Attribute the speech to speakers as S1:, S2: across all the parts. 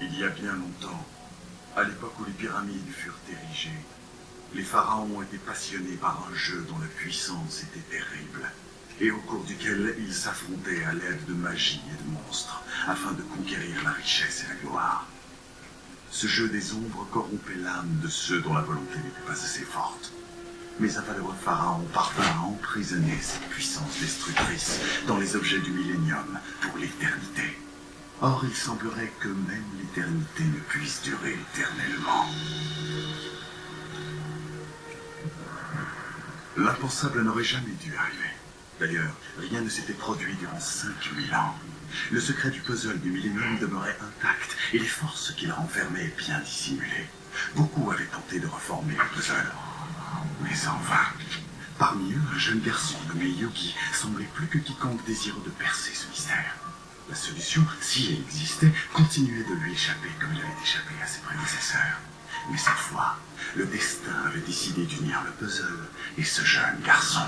S1: Il y a bien longtemps, à l'époque où les pyramides furent érigées, les pharaons ont été passionnés par un jeu dont la puissance était terrible, et au cours duquel ils s'affrontaient à l'aide de magie et de monstres, afin de conquérir la richesse et la gloire. Ce jeu des ombres corrompait l'âme de ceux dont la volonté n'était pas assez forte. Mais un valeureux pharaon parvint à emprisonner cette puissance destructrice dans les objets du millénium pour l'éternité. Or, il semblerait que même l'éternité ne puisse durer éternellement. L'impensable n'aurait jamais dû arriver. D'ailleurs, rien ne s'était produit durant 5000 ans. Le secret du puzzle du millénium demeurait intact et les forces qui le renfermaient bien dissimulées. Beaucoup avaient tenté de reformer le puzzle, mais en vain. Parmi eux, un jeune garçon nommé Yugi semblait plus que quiconque désireux de percer ce mystère. La solution, si elle existait, continuait de lui échapper comme il avait échappé à ses prédécesseurs. Mais cette fois, le destin avait décidé d'unir le puzzle et ce jeune garçon.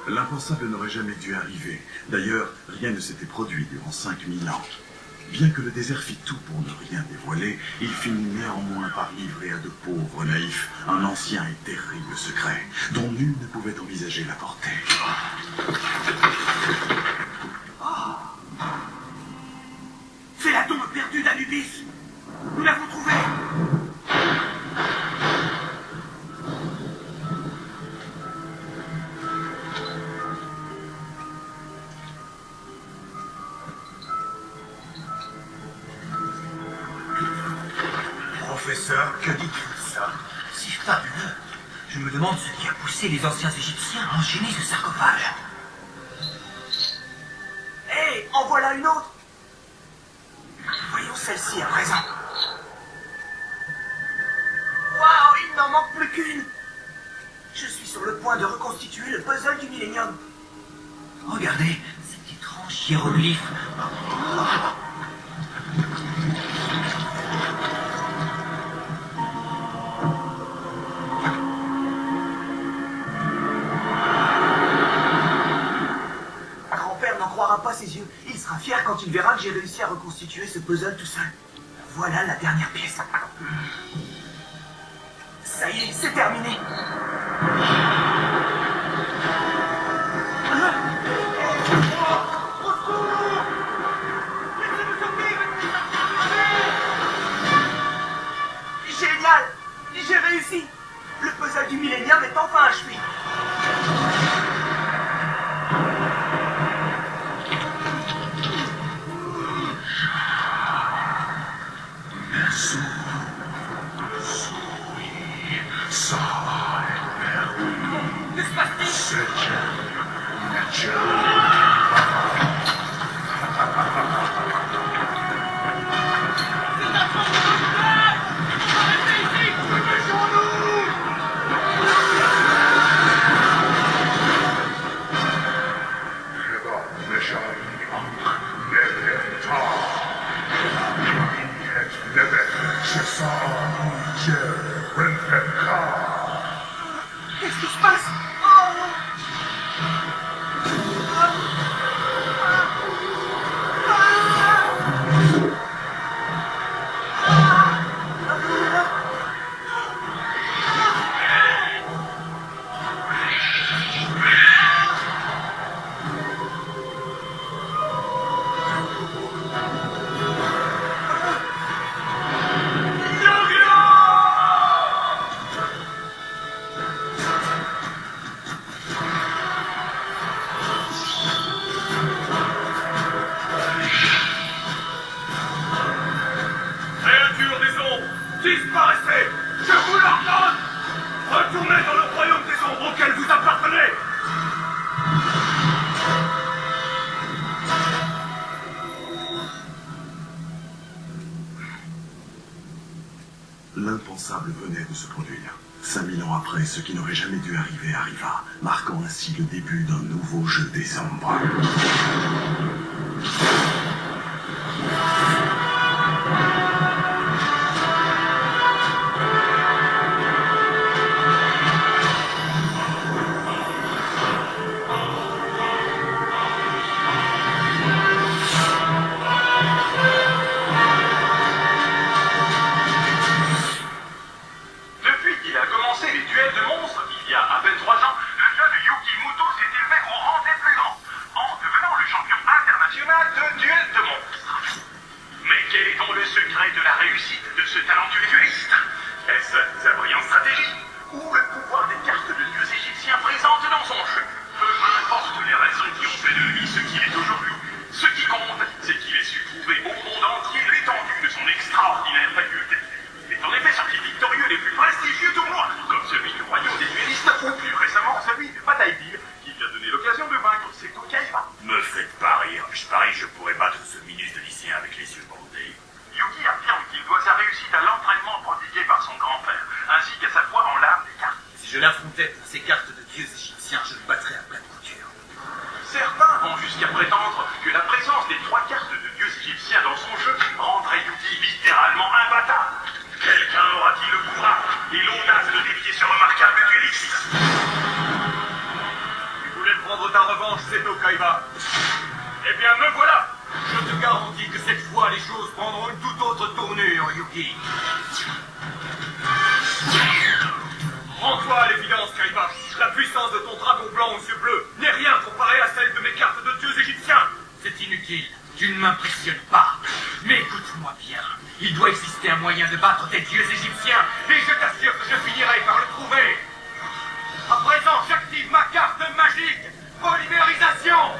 S1: L'impensable n'aurait jamais dû arriver. D'ailleurs, rien ne s'était produit durant 5000 ans. Bien que le désert fit tout pour ne rien dévoiler, il finit néanmoins par livrer à de pauvres naïfs un ancien et terrible secret, dont nul ne pouvait envisager la portée.
S2: Oh. C'est la tombe perdue d'Anubis. Nous l'avons trouvée.
S3: Professeur, que dites-vous de ça?
S2: C'est fabuleux. Je me demande ce qui a poussé les anciens Égyptiens à enchaîner ce sarcophage. Hé, en voilà une autre. Voyons celle-ci à présent. Waouh, il n'en manque plus qu'une. Je suis sur le point de reconstituer le puzzle du millénium. Regardez, cet étrange hiéroglyphe. Pas ses yeux. Il sera fier quand il verra que j'ai réussi à reconstituer ce puzzle tout seul. Voilà la dernière pièce. Ça y est, c'est terminé. Génial! J'ai réussi! Le puzzle du millénium est enfin achevé. Qu'est-ce qui se passe?
S3: Disparaissez! Je vous l'ordonne! Retournez dans le royaume des ombres auquel vous appartenez!
S1: L'impensable venait de se produire. 5000 ans après, ce qui n'aurait jamais dû arriver arriva, marquant ainsi le début d'un nouveau jeu des ombres.
S3: de duel de monstres. Mais quel est donc le secret de la réussite de ce talentueux dueliste? Est-ce sa brillante stratégie ou le pouvoir des cartes de dieux égyptiens présentes dans son jeu? Peu importe les raisons qui ont fait de lui ce qu'il est aujourd'hui. Ce qui compte, c'est qu'il ait su prouver au monde entier l'étendue de son extraordinaire faculté. Il est en effet sorti victorieux des plus prestigieux tournois, comme celui du royaume des duellistes ou plus récemment celui de Bataille-Ville, qui lui a donné l'occasion de vaincre Seto Kaiba.
S4: Me faites pas rire, je parie que je pourrais battre ce ministre de lycéen avec les yeux bandés.
S3: Yugi affirme qu'il doit sa réussite à l'entraînement prodigué par son grand-père, ainsi qu'à sa foi en l'art des cartes.
S2: Si je l'affrontais pour ces cartes de dieux égyptiens, je le battrais à pleine couture.
S3: Certains vont jusqu'à prétendre que la présence des 3 cartes de dieux égyptiens dans son jeu rendrait Yugi littéralement imbattable. Quelqu'un aura-t-il le courage et l'audace de défier ce remarquable dueliste?
S4: Tu voulais prendre ta revanche, Seto Kaiba. Eh bien, me voilà. Je te garantis que cette fois, les choses prendront une toute autre tournure, Yugi. Rends-toi à l'évidence, Kaiba. La puissance de ton dragon blanc aux yeux bleus n'est rien comparée à celle de mes cartes de dieux égyptiens.
S2: C'est inutile, tu ne m'impressionnes pas. Mais écoute-moi bien, il doit exister un moyen de battre des dieux égyptiens, et je t'assure que je finirai par le trouver. À présent, j'active ma carte magique, polymérisation.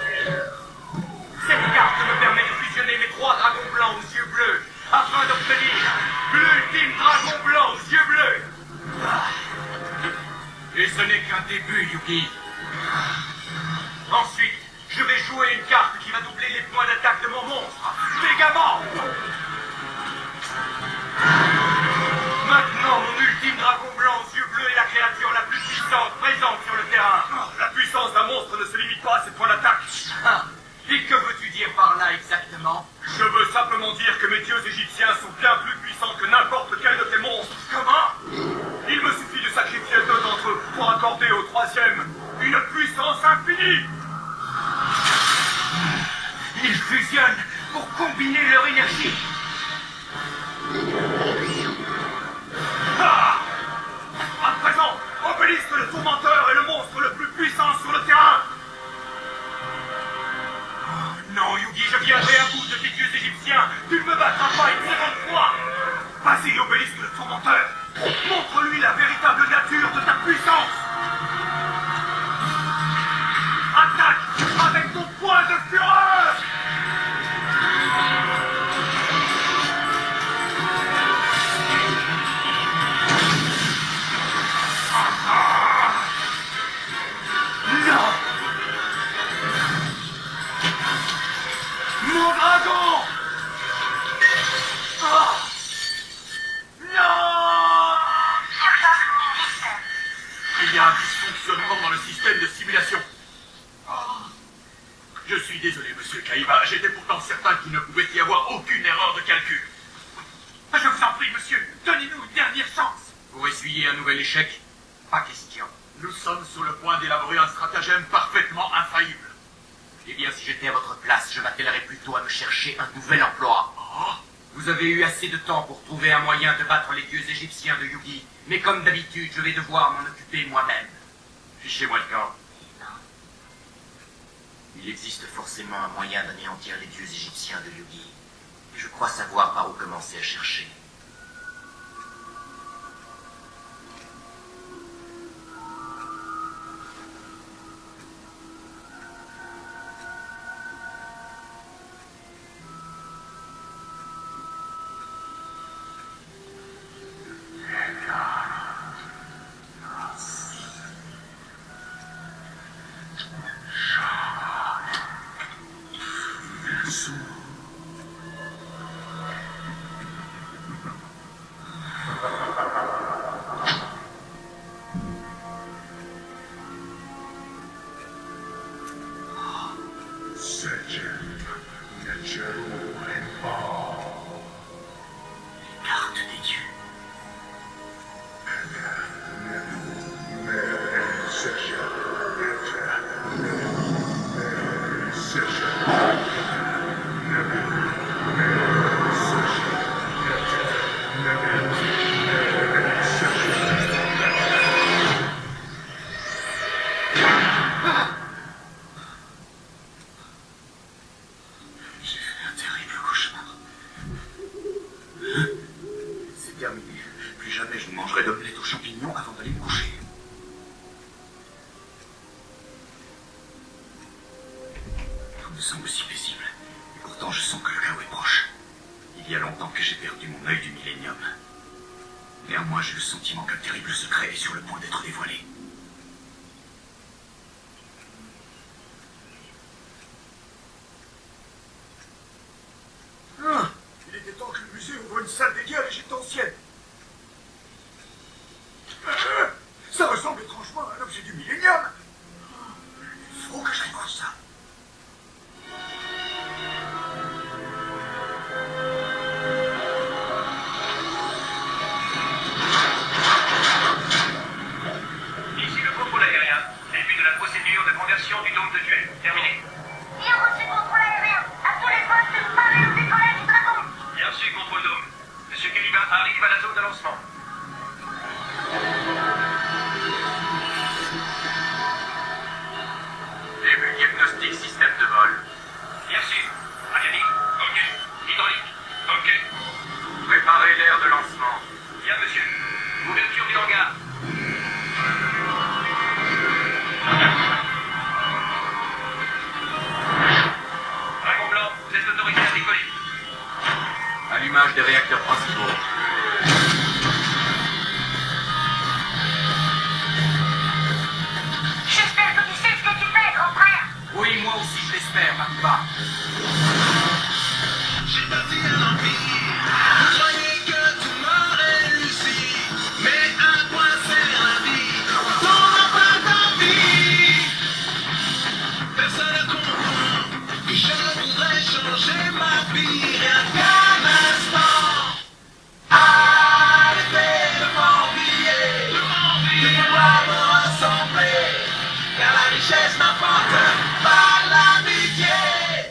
S2: Cette carte me permet de fusionner mes 3 dragons blancs aux yeux bleus, afin d'obtenir l'ultime dragon blanc aux yeux bleus. Et ce n'est qu'un début, Yugi. Ensuite, je vais jouer une carte qui va doubler les points d'attaque de mon monstre, Megamorph. Maintenant, mon ultime dragon blanc aux yeux bleus est la créature la plus puissante présente sur le terrain.
S4: La puissance d'un monstre ne se limite pas à ses points d'attaque.
S2: Ah, et que veux-tu dire par là exactement?
S4: Je veux simplement dire que mes dieux égyptiens sont bien plus puissants que n'importe quel de tes monstres.
S2: Comment?
S4: Il me suffit de sacrifier 2 d'entre eux pour accorder au 3e une puissance infinie.
S2: Ils fusionnent pour combiner leur énergie.
S4: Ah! À présent, Obélisque le tourmenteur est le monstre le plus puissant sur le terrain.
S2: Non, Yugi, je viendrai à bout de tes dieux égyptiens. Tu ne me battras pas une seconde fois.
S4: Vas-y, Obélisque le tourmenteur. Montre-lui la véritable nature de ta puissance. Attaque avec ton poing de fureur.
S2: Non! Mon dragon! Ah! Non!
S4: Il y a un dysfonctionnement dans le système de simulation. Je suis désolé, monsieur Kaiba. J'étais pourtant certain qu'il ne pouvait y avoir aucune erreur de calcul.
S2: Je vous en prie, monsieur, donnez-nous une dernière chance. Pour essuyer un nouvel échec? Pas question.
S4: Nous sommes sur le point d'élaborer un stratagème parfaitement infaillible.
S2: Eh bien, si j'étais à votre place, je m'attellerais plutôt à me chercher un nouvel emploi.
S4: Oh,
S2: Vous avez eu assez de temps pour trouver un moyen de battre les dieux égyptiens de Yugi. Mais comme d'habitude, je vais devoir m'en occuper moi-même.
S4: fichez-moi le camp.
S2: Il existe forcément un moyen d'anéantir les dieux égyptiens de Yugi. Et je crois savoir par où commencer à chercher. Carte des dieux.
S4: J'ai
S3: sens que le chaos est proche. Il y a longtemps que j'ai perdu mon œil du millénium. Néanmoins, j'ai le sentiment qu'un terrible secret est sur le point d'être dévoilé.
S4: Ah, il était temps que le musée ouvre une salle dédiée à l'Égypte ancienne. Ça ressemble étrangement à un objet du millénium. Il faut que j'aille voir ça.
S3: Ici le contrôle aérien. Début de la procédure de conversion du dôme de duel. Terminé.
S5: Bien reçu, contrôle aérien. À tous les postes, parlez au décollage du dragon.
S3: Bien reçu, contrôle dôme. Monsieur Kaliba arrive à la zone de lancement. Début diagnostic système de vol. Bien sûr. Ariani, ok. Hydraulique, ok. Préparez l'air de lancement. Bien, monsieur. Ouverture du hangar. Dragon blanc, vous êtes autorisé à décoller. Allumage des réacteurs principaux.
S5: J'espère que tu sais ce que tu fais, grand frère.
S2: Oui, moi aussi je l'espère, Makuba.
S6: J'ai bâti un empire, vous croyez que tout m'aurait réussi, mais un point c'est la vie, on n'a pas d'envie. Personne ne comprend que je voudrais changer ma vie, rien qu'un instant. Arrêtez de m'envier, de vouloir me ressembler, car la richesse n'apporte pas l'amitié.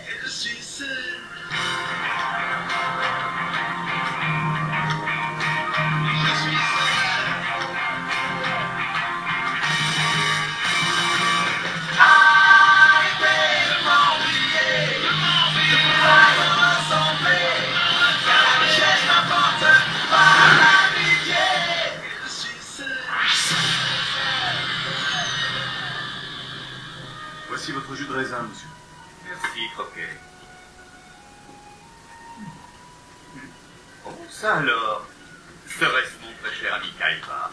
S6: Et je suis seul. Je suis seul. Arrêtez de m'envier, de vouloir me ressembler, car la richesse n'apporte pas l'amitié. Je suis seul.
S1: Voici votre jus de raisin, monsieur.
S3: Merci, Croquet. Oh, ça alors. Serait-ce mon très cher ami Kaiba?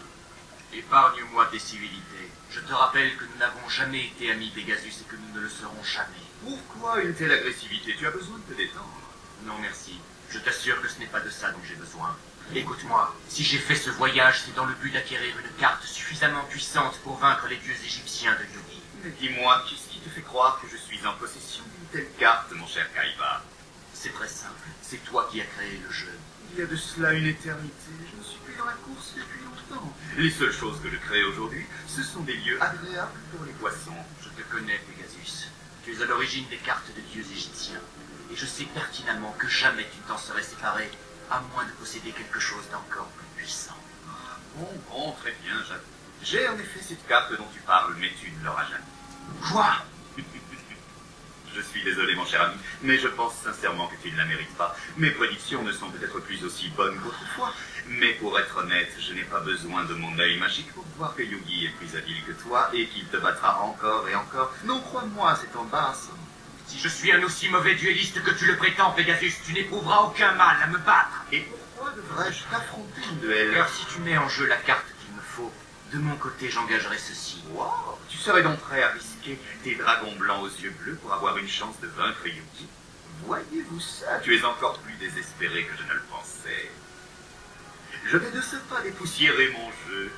S2: Épargne-moi tes civilités. Je te rappelle que nous n'avons jamais été amis, Pegasus, et que nous ne le serons jamais.
S3: Pourquoi une telle agressivité? Tu as besoin de te détendre.
S2: Non, merci. Je t'assure que ce n'est pas de ça dont j'ai besoin. Écoute-moi, si j'ai fait ce voyage, c'est dans le but d'acquérir une carte suffisamment puissante pour vaincre les dieux égyptiens de Yugi.
S3: Mais dis-moi, qu'est-ce qui te fait croire que je suis en possession d'une telle carte, mon cher Kaiba?
S2: C'est très simple. C'est toi qui as créé le jeu.
S3: Il y a de cela une éternité, je ne suis plus dans la course depuis longtemps. Les seules choses que je crée aujourd'hui, ce sont des lieux agréables pour les poissons.
S2: Je te connais, Pegasus. Tu es à l'origine des cartes des dieux égyptiens. Et je sais pertinemment que jamais tu ne t'en serais séparé, à moins de posséder quelque chose d'encore plus puissant.
S3: Bon, très bien, j'avoue. J'ai en effet cette carte dont tu parles, mais tu ne l'auras jamais.
S2: Quoi?
S3: Je suis désolé, mon cher ami, mais je pense sincèrement que tu ne la mérites pas. Mes prédictions ne sont peut-être plus aussi bonnes qu'autrefois, mais pour être honnête, je n'ai pas besoin de mon œil magique pour voir que Yugi est plus habile que toi et qu'il te battra encore et encore. Non, crois-moi, c'est embarrassant.
S2: Si je suis un aussi mauvais duelliste que tu le prétends, Pegasus, tu n'éprouveras aucun mal à me battre.
S3: Et pourquoi devrais-je t'affronter une duel?
S2: Car si tu mets en jeu la carte qu'il me faut, de mon côté, j'engagerai ceci.
S3: Wow, tu serais donc prêt à risquer tes dragons blancs aux yeux bleus pour avoir une chance de vaincre Yugi? Voyez-vous ça? Tu es encore plus désespéré que je ne le pensais. Je vais de ce pas dépoussiérer mon jeu.